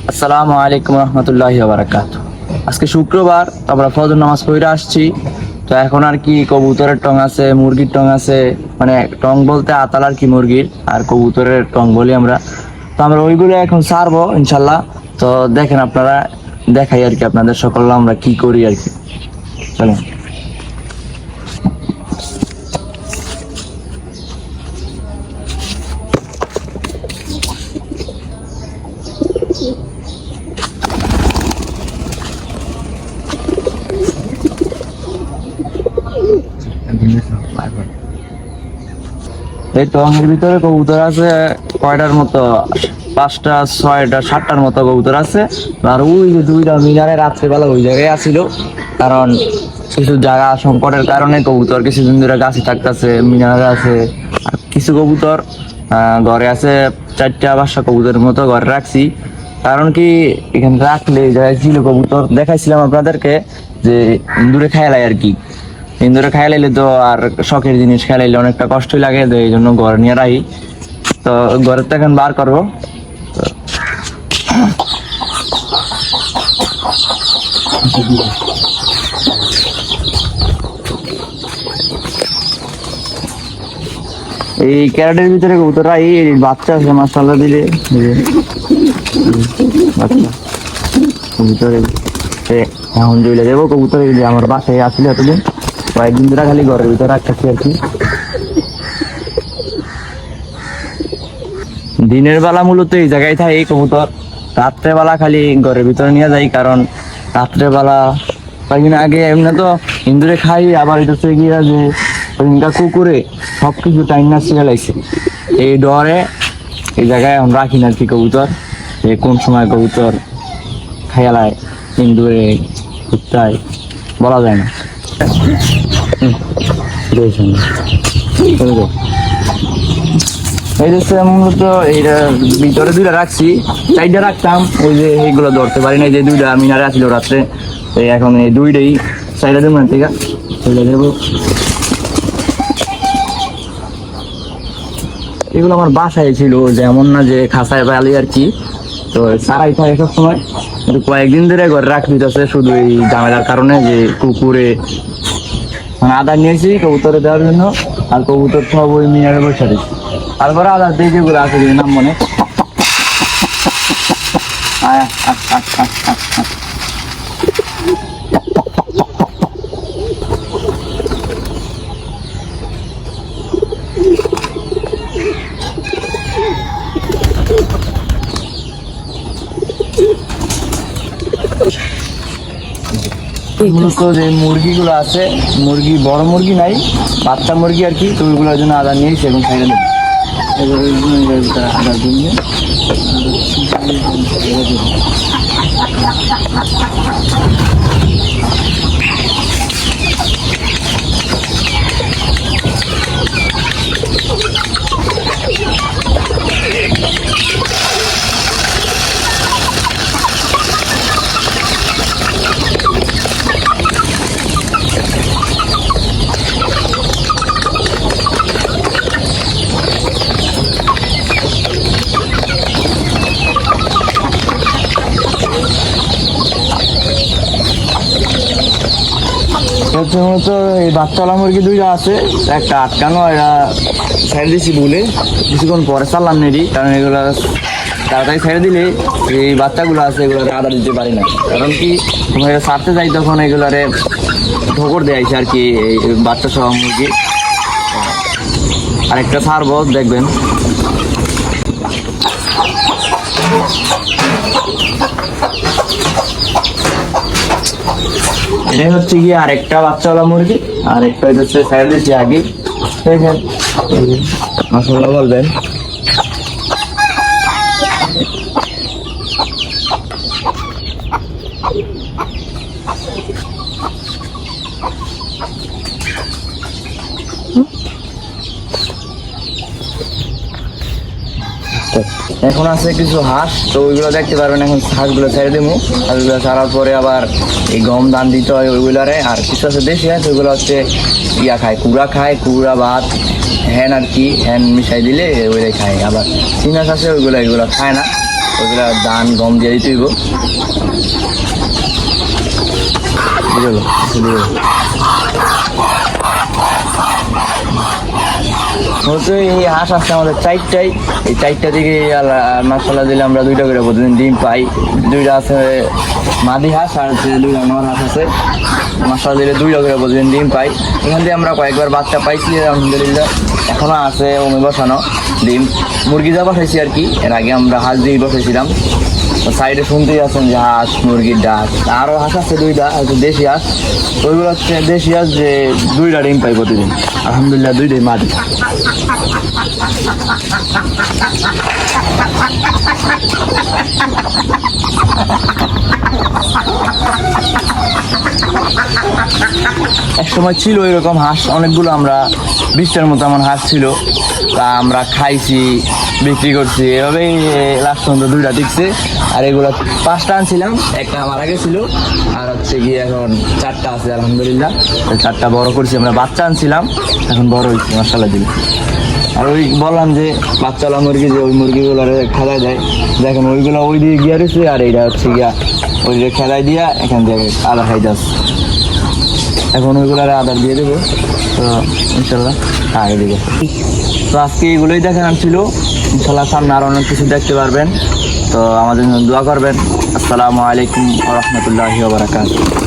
আসসালামু আলাইকুম রহমতুল্লাহি ওয়া বারাকাতুহু। আজকে শুক্রবার, আমরা ফজর নামাজ পড়ে আসছি। তো এখন আর কি কবুতরের টং আছে, মুরগির টং আছে, মানে টং বলতে আতাল আর কি মুরগির, আর কবুতরের টং বলি আমরা। তো আমরা ওইগুলো এখন ছাড়বো ইনশাল্লাহ। তো দেখেন আপনারা, দেখাই আর কি আপনাদের সকল আমরা কি করি আর কি। চলেন। এই টঙের ভিতরে কবুতর আছে কয়টার মতো, 5টা 6টা 7টার মতো কবুতর আছে। আর ওই যে 2টা মিনারে রাত্রেবেলা ওই জায়গায় আসছিল, কারণ কিছু জায়গা সংকটের কারণে কবুতর কিছুদিন ধরে গাছে থাকতেছে, মিনারে আছে। আর কিছু কবুতর ঘরে আছে, 4টা 5টা কবুতরের মতো ঘরে রাখছি। কারণ কি এখানে রাখলে জায়গায় ছিল কবুতর, দেখাইছিলাম আপনাদেরকে যে ইন্দুরে খেয়ালাই আর কি। ইন্দুরে খাইলাইলে তো আর শখের জিনিস খাইলাইলে অনেকটা কষ্টই লাগে, তো এই জন্য ঘরে নিয়ে রাখি। তো ঘরের তো এখন বার করবো। এই ক্যারেটের ভিতরে কবুতর এই বাচ্চা আছে মাশাআল্লাহ দিলে বাচ্চা কবুতরে এখন দিলে দেবো। কবুতর আমার বাসায় আসলে এতদিন কয়েকদিন ধরে খালি ঘরের ভিতরে রাখতেছি আর কি। দিনের বেলা মূলত এই জায়গায় থাকে এই কবুতর, রাত্রেবেলা খালি ঘরের ভিতরে নিয়ে যাই। কারণ রাত্রেবেলা কয়েকদিন আগে এমনি তো ইন্দুরে খাই, আবার এটা হচ্ছে গিয়া যে কুকুরে সবকিছু টাইম না ছিঁড়ে লাগছে, এই ডরে এই জায়গায় এখন রাখি না আর কি কবুতর। কোন সময় কবুতর খেয়ালায় ইন্দুরে কুত্তায় বলা যায় না। এই যে মূলত এইটা ভিতরে 2টা রাখছি, 4টা রাখতাম, ওই যে এইগুলো ধরতে পারি না, যে 2টা মিনারে আসছিল রাত্রে। এখন এই 2টাই 4টা দেবো না, ঠিক আছে দেবো। এগুলো আমার বাসায় ছিল, যেমন না যে খাসায় পালি আর কি। তো সারাই থাকে সব সময়, কয়েকদিন ধরে ঘরে রাখতে দিতেছে শুধু এই ঝামেলার কারণে, যে কুকুরে মানে আদার নিয়েছি কবুতরে দেওয়ার জন্য। আর কবুতর সব ওই মিনারে বসে দিচ্ছি। তারপরে আদার দিয়ে যেগুলো আছে নাম মনে মূলত যে মুরগিগুলো আছে, মুরগি বড় মুরগি নাই, বাচ্চা মুরগি আর কি। তো ওইগুলোর জন্য আদা নিয়েছি এবং খাইয়ে নেব আদার জন্য। প্রথমত এই বাচ্চাওয়ালা মুরগি 2টা আছে, একটা আটকানো, এরা ছেড়ে দিছি বলে কিছুক্ষণ পরে চাললাম নেড়ি। কারণ এগুলো তাড়াতাড়ি ছেড়ে দিলে এই বাচ্চাগুলো আছে এগুলো আদা দিতে পারি না। কারণ কি এরা ছাড়তে যাই তখন এগুলারে ঠোকর দেয়াইছে আর কি, এই বাচ্চা সহ মুরগি। আরেকটা ছাড়বো দেখবেন। এটাই হচ্ছে গিয়ে আরেকটা বাচ্চাওয়ালা মুরগি, আর একটা হচ্ছে সাইড দিচ্ছি আগে। দেখেন মাশাআল্লাহ বলবেন। এখন আছে কিছু হাঁস, তো ওইগুলো দেখতে পারবেন। এখন হাঁসগুলো ছেড়ে দেবো, হাঁসগুলো ছাড়ার পরে আবার এই গম ধান দিতে হয় ওইগুলারে। আর কিছু আছে দেশি হাঁস, ওইগুলো হচ্ছে ইয়া খায়, কুড়া খায়, কুড়া ভাত হ্যান আর কি হ্যান মিশাই দিলে ওইটাই খায়। আবার চিনাস আছে এগুলো খায় না, ওইগুলা ধান গম দিয়ে দিতেইব। বুঝলো হচ্ছে এই হাঁস আসছে আমাদের চারটাই, এই চারটা থেকে মাসাল্লাহ দিলে আমরা 2টা করে প্রতিদিন ডিম পাই। 2টা আছে মাদি হাঁস আর হচ্ছে 2টা নর হাঁস আছে, মাসাল্লাহ দিলে 2টা করে প্রতিদিন ডিম পাই। এখান থেকে আমরা কয়েকবার বাচ্চা পাইছি আলহামদুলিল্লাহ, এখনো আছে ওমে বসানো ডিম। মুরগি যা বসাইছি আর কি, এর আগে আমরা হাঁস দিয়ে বসাইছিলাম। সাইডে শুনতেই আছেন যে হাঁস মুরগির ডাক। আরও হাঁস আছে 2টা, হচ্ছে দেশি হাঁস, ওইগুলো হচ্ছে দেশি হাঁস যে 2টা ডিম পাই প্রতিদিন আলহামদুলিল্লাহ, 2টাই মাদি। এক সময় ছিল এরকম হাঁস অনেকগুলো, আমরা 20টার মতো এমন হাঁস ছিল, তা আমরা খাইছি, বিক্রি করছি, এভাবেই লাস্ট পর্যন্ত 2টা টিকছে। আর এগুলো 5টা আনছিলাম, একটা মারা গেছিল, আর হচ্ছে গিয়ে এখন 4টা আছে আলহামদুলিল্লাহ। 4টা বড় করছি আমরা, বাচ্চা আনছিলাম এখন বড় হয়েছে মাশাআল্লাহ দিলে। আর ওই বললাম যে বাচ্চাওয়ালা মুরগি, যে ওই মুরগিগুলো খেলায় দেয়, দেখেন ওইগুলো ওই দিয়ে গিয়া রয়েছে, আর এইটা হচ্ছে গিয়া ওই যে খেলায় দিয়া এখান থেকে আদার খাই যাচ্ছে। এখন ওইগুলার আদার দিয়ে দেবো, তো ইনশাল্লাহ আগে দেবো। তো আজকে এগুলোই দেখানো ছিল, ইনশাল্লাহ সামনে আরও অনেক কিছু দেখতে পারবেন। তো আমাদের জন্য দোয়া করবেন। আসসালামু আলাইকুম ওয়া রাহমাতুল্লাহি ওয়া বারাকাতুহু।